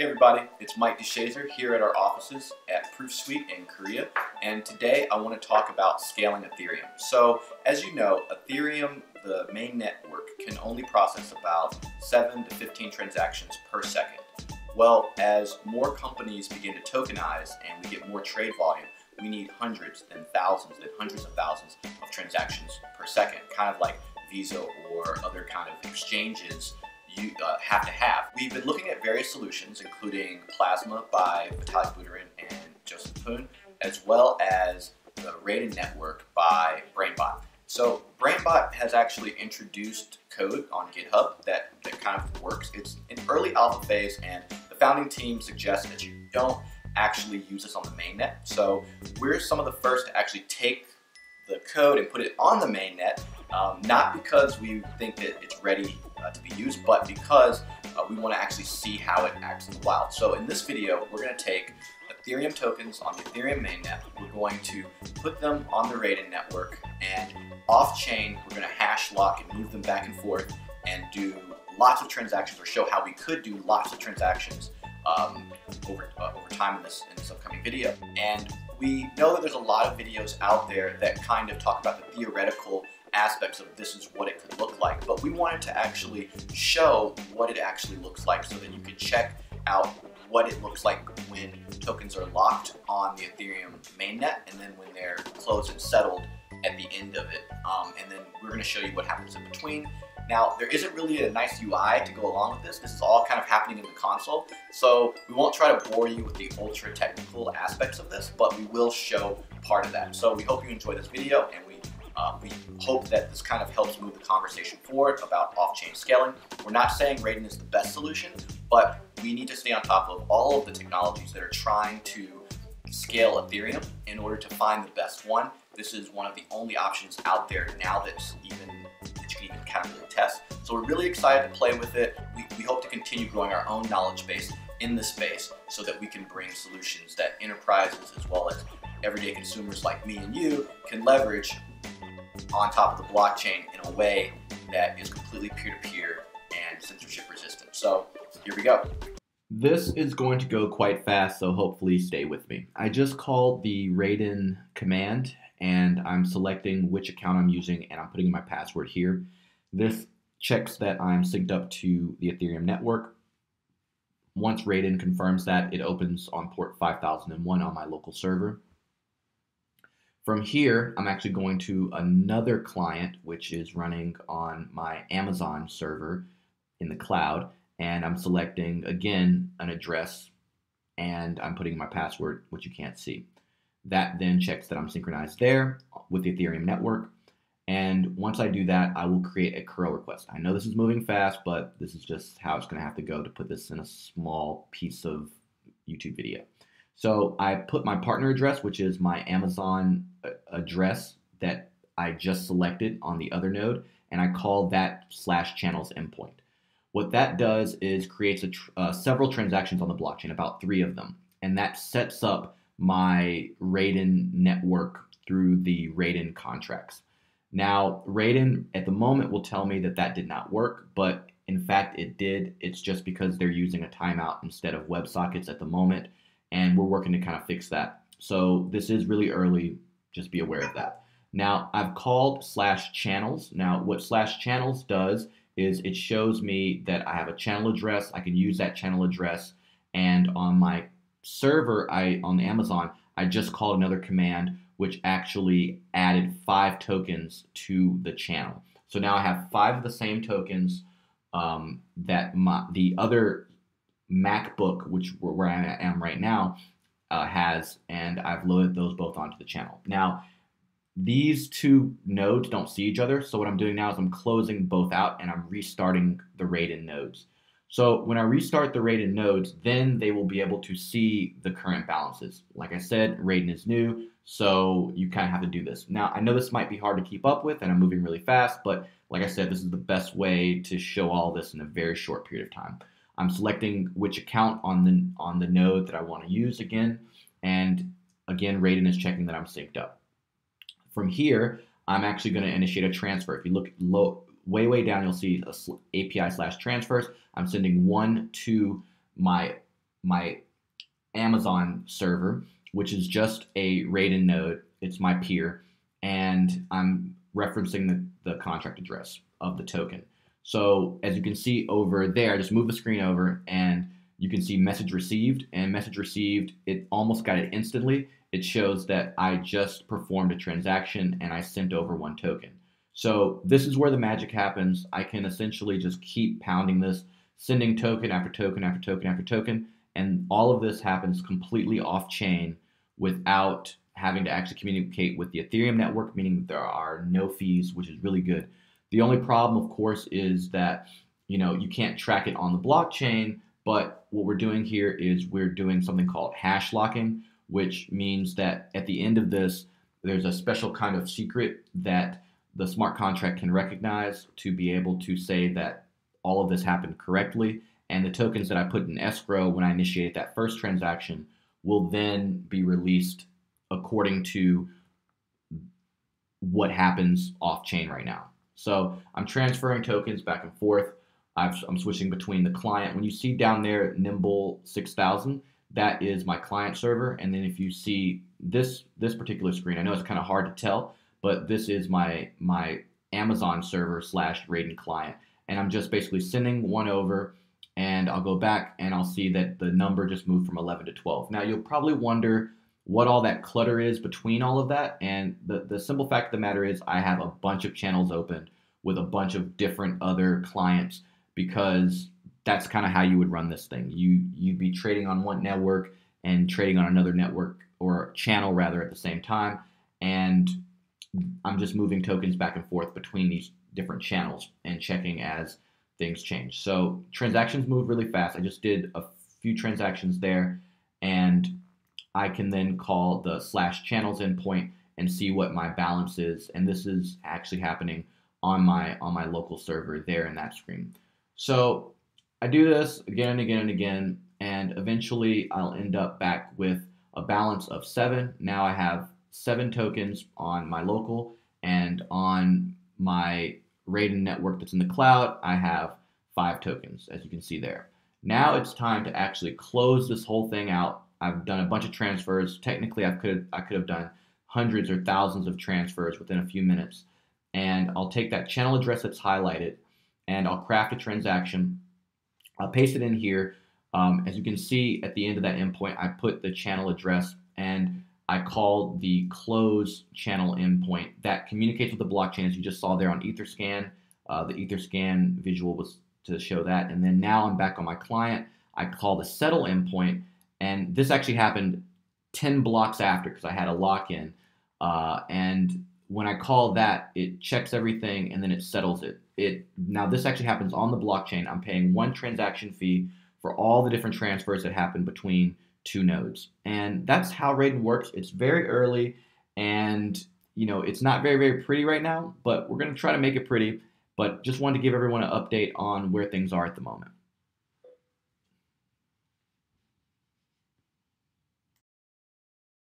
Hey everybody, it's Mike DeShazer here at our offices at Proof Suite in Korea, and today I want to talk about scaling Ethereum. So, as you know, Ethereum, the main network, can only process about 7 to 15 transactions per second. Well, as more companies begin to tokenize and we get more trade volume, we need hundreds and thousands and hundreds of thousands of transactions per second, kind of like Visa or other kind of exchanges you have to have. We've been looking at various solutions, including Plasma by Vitalik Buterin and Joseph Poon, as well as the Raiden network by Brainbot. So Brainbot has actually introduced code on GitHub that kind of works. It's in early alpha phase, and the founding team suggests that you don't actually use this on the mainnet. So we're some of the first to actually take the code and put it on the mainnet, not because we think that it's ready to be used, but because we want to actually see how it acts in the wild. So in this video, we're going to take Ethereum tokens on the Ethereum mainnet. We're going to put them on the Raiden network, and off-chain, we're going to hash lock and move them back and forth and do lots of transactions, or show how we could do lots of transactions over time in this upcoming video. And we know that there's a lot of videos out there that kind of talk about the theoretical aspects of this is what it could look like, but we wanted to actually show what it actually looks like so that you can check out what it looks like when tokens are locked on the Ethereum mainnet, and then when they're closed and settled at the end of it. And then we're going to show you what happens in between. Now, there isn't really a nice UI to go along with this. This is all kind of happening in the console, so we won't try to bore you with the ultra technical aspects of this, but we will show part of that. So we hope you enjoy this video, and we hope that this kind of helps move the conversation forward about off-chain scaling. We're not saying Raiden is the best solution, but we need to stay on top of all of the technologies that are trying to scale Ethereum in order to find the best one. This is one of the only options out there now that you can even kind of really test. So we're really excited to play with it. We hope to continue growing our own knowledge base in this space so that we can bring solutions that enterprises as well as everyday consumers like me and you can leverage on top of the blockchain in a way that is completely peer-to-peer and censorship resistant. So here we go. This is going to go quite fast, so hopefully stay with me. I just called the Raiden command, and I'm selecting which account I'm using, and I'm putting in my password here. This checks that I'm synced up to the Ethereum network. Once Raiden confirms that, it opens on port 5001 on my local server. From here, I'm actually going to another client, which is running on my Amazon server in the cloud, and I'm selecting, again, an address, and I'm putting my password, which you can't see. That then checks that I'm synchronized there with the Ethereum network, and once I do that, I will create a curl request. I know this is moving fast, but this is just how it's going to have to go to put this in a small piece of YouTube video. So I put my partner address, which is my Amazon address that I just selected on the other node, and I call that /channels endpoint. What that does is creates several transactions on the blockchain, about 3 of them, and that sets up my Raiden network through the Raiden contracts. Now, Raiden at the moment will tell me that that did not work, but in fact it did. It's just because they're using a timeout instead of WebSockets at the moment, and we're working to kind of fix that. So this is really early, just be aware of that. Now, I've called /channels. Now, what /channels does is it shows me that I have a channel address. I can use that channel address, and on my server, on Amazon, I just called another command which actually added 5 tokens to the channel. So now I have 5 of the same tokens that the other MacBook, which where I am right now, has, and I've loaded those both onto the channel. Now, these 2 nodes don't see each other, so what I'm doing now is I'm closing both out and I'm restarting the Raiden nodes. So when I restart the Raiden nodes, then they will be able to see the current balances. Like I said, Raiden is new, so you kind of have to do this. Now, I know this might be hard to keep up with, and I'm moving really fast, but like I said, this is the best way to show all this in a very short period of time. I'm selecting which account on the node that I want to use again, and again, Raiden is checking that I'm synced up. From here, I'm actually going to initiate a transfer. If you look way down, you'll see API/transfers. I'm sending one to my my Amazon server, which is just a Raiden node. It's my peer, and I'm referencing the contract address of the token. So as you can see over there, I just move the screen over and you can see message received, and message received, it almost got it instantly. It shows that I just performed a transaction and I sent over one token. So this is where the magic happens. I can essentially just keep pounding this, sending token after token after token after token, and all of this happens completely off chain without having to actually communicate with the Ethereum network, meaning that there are no fees, which is really good. The only problem, of course, is that you can't track it on the blockchain, but what we're doing here is we're doing something called hash locking, which means that at the end of this, there's a special kind of secret that the smart contract can recognize to be able to say that all of this happened correctly. And the tokens that I put in escrow when I initiated that first transaction will then be released according to what happens off chain right now. So I'm transferring tokens back and forth. I'm switching between the client. When you see down there Nimble 6000, that is my client server. And then if you see this particular screen, I know it's kind of hard to tell, but this is my Amazon server / Raiden client. And I'm just basically sending one over, and I'll go back and I'll see that the number just moved from 11 to 12. Now you'll probably wonder what all that clutter is between all of that. And the simple fact of the matter is I have a bunch of channels open with a bunch of different other clients, because that's kind of how you would run this thing. You'd be trading on one network and trading on another network, or channel rather, at the same time. And I'm just moving tokens back and forth between these different channels and checking as things change. So transactions move really fast. I just did a few transactions there, and I can then call the /channels endpoint and see what my balance is. And this is actually happening on my local server there in that screen. So I do this again and again and again, and eventually I'll end up back with a balance of 7. Now I have 7 tokens on my local, and on my Raiden network that's in the cloud, I have 5 tokens, as you can see there. Now it's time to actually close this whole thing out. I've done a bunch of transfers. Technically, I could have done hundreds or thousands of transfers within a few minutes. And I'll take that channel address that's highlighted, and I'll craft a transaction. I'll paste it in here. As you can see at the end of that endpoint, I put the channel address, and I call the close channel endpoint that communicates with the blockchain, as you just saw there on Etherscan. The Etherscan visual was to show that. And then now I'm back on my client. I call the settle endpoint, and this actually happened 10 blocks after, because I had a lock-in. And when I call that, it checks everything and then it settles it. Now this actually happens on the blockchain. I'm paying 1 transaction fee for all the different transfers that happen between 2 nodes. And that's how Raiden works. It's very early, and it's not very, very pretty right now, but we're going to try to make it pretty. But just wanted to give everyone an update on where things are at the moment.